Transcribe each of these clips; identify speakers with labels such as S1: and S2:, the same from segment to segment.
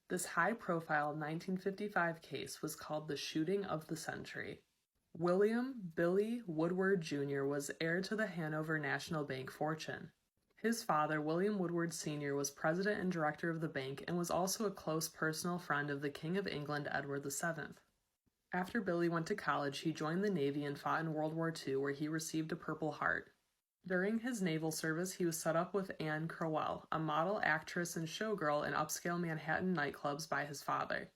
S1: This high-profile 1955 case was called the shooting of the century. William "Billy" Woodward Jr. was heir to the Hanover National Bank fortune. His father, William Woodward Sr., was president and director of the bank and was also a close personal friend of the King of England, Edward VII. After Billy went to college, he joined the Navy and fought in World War II, where he received a Purple Heart. During his naval service, he was set up with Anne Crowell, a model, actress, and showgirl in upscale Manhattan nightclubs by his father.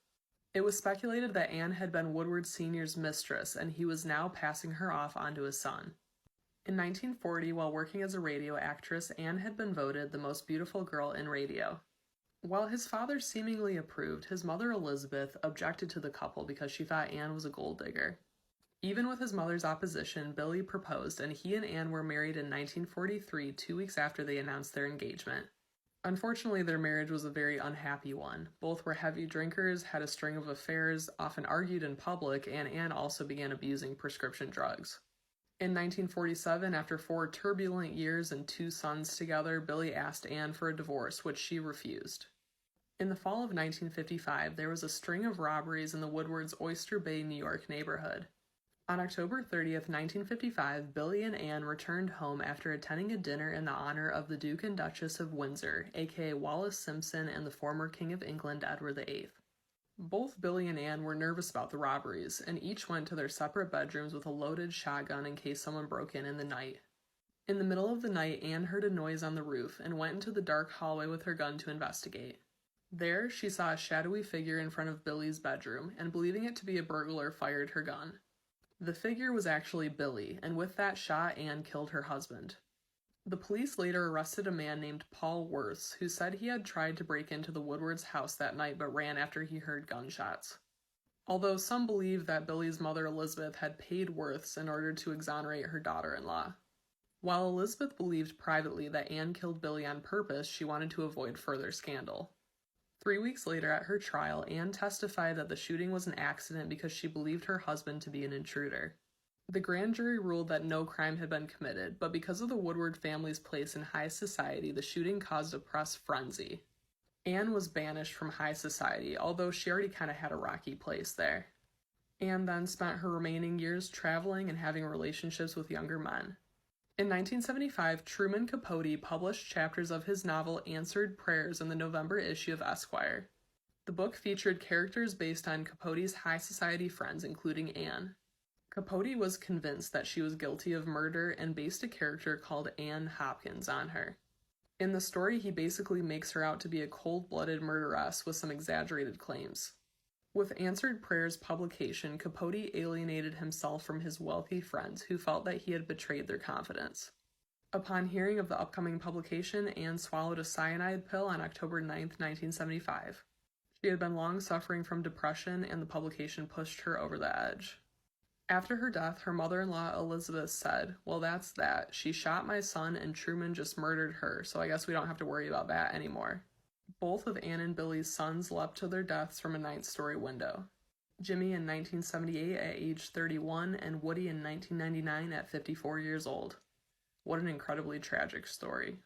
S1: It was speculated that Anne had been Woodward Sr.'s mistress, and he was now passing her off onto his son. In 1940, while working as a radio actress, Anne had been voted the most beautiful girl in radio. While his father seemingly approved, his mother Elizabeth objected to the couple because she thought Anne was a gold digger. Even with his mother's opposition, Billy proposed, and he and Anne were married in 1943, 2 weeks after they announced their engagement. Unfortunately, their marriage was a very unhappy one. Both were heavy drinkers, had a string of affairs, often argued in public, and Anne also began abusing prescription drugs. In 1947, after 4 turbulent years and 2 sons together, Billy asked Anne for a divorce, which she refused. In the fall of 1955, there was a string of robberies in the Woodward's Oyster Bay, New York neighborhood. On October 30th, 1955, Billy and Anne returned home after attending a dinner in the honor of the Duke and Duchess of Windsor, aka Wallis Simpson and the former King of England, Edward VIII. Both Billy and Anne were nervous about the robberies, and each went to their separate bedrooms with a loaded shotgun in case someone broke in the night. In the middle of the night, Anne heard a noise on the roof and went into the dark hallway with her gun to investigate. There, she saw a shadowy figure in front of Billy's bedroom, and believing it to be a burglar, fired her gun. The figure was actually Billy, and with that shot, Anne killed her husband. The police later arrested a man named Paul Worths, who said he had tried to break into the Woodwards' house that night but ran after he heard gunshots. Although some believe that Billy's mother Elizabeth had paid Worths in order to exonerate her daughter-in-law. While Elizabeth believed privately that Anne killed Billy on purpose, she wanted to avoid further scandal. 3 weeks later at her trial, Anne testified that the shooting was an accident because she believed her husband to be an intruder. The grand jury ruled that no crime had been committed, but because of the Woodward family's place in high society, the shooting caused a press frenzy. Anne was banished from high society, although she already kind of had a rocky place there. Anne then spent her remaining years traveling and having relationships with younger men. In 1975, Truman Capote published chapters of his novel Answered Prayers in the November issue of Esquire. The book featured characters based on Capote's high society friends, including Anne. Capote was convinced that she was guilty of murder and based a character called Anne Hopkins on her. In the story, he basically makes her out to be a cold-blooded murderess with some exaggerated claims. With Answered Prayers' publication, Capote alienated himself from his wealthy friends who felt that he had betrayed their confidence. Upon hearing of the upcoming publication, Anne swallowed a cyanide pill on October 9, 1975. She had been long suffering from depression, and the publication pushed her over the edge. After her death, her mother-in-law Elizabeth said, "Well, that's that. She shot my son and Truman just murdered her, so I guess we don't have to worry about that anymore." Both of Anne and Billy's sons leapt to their deaths from a 9th-story window. Jimmy in 1978 at age 31 and Woody in 1999 at 54 years old. What an incredibly tragic story.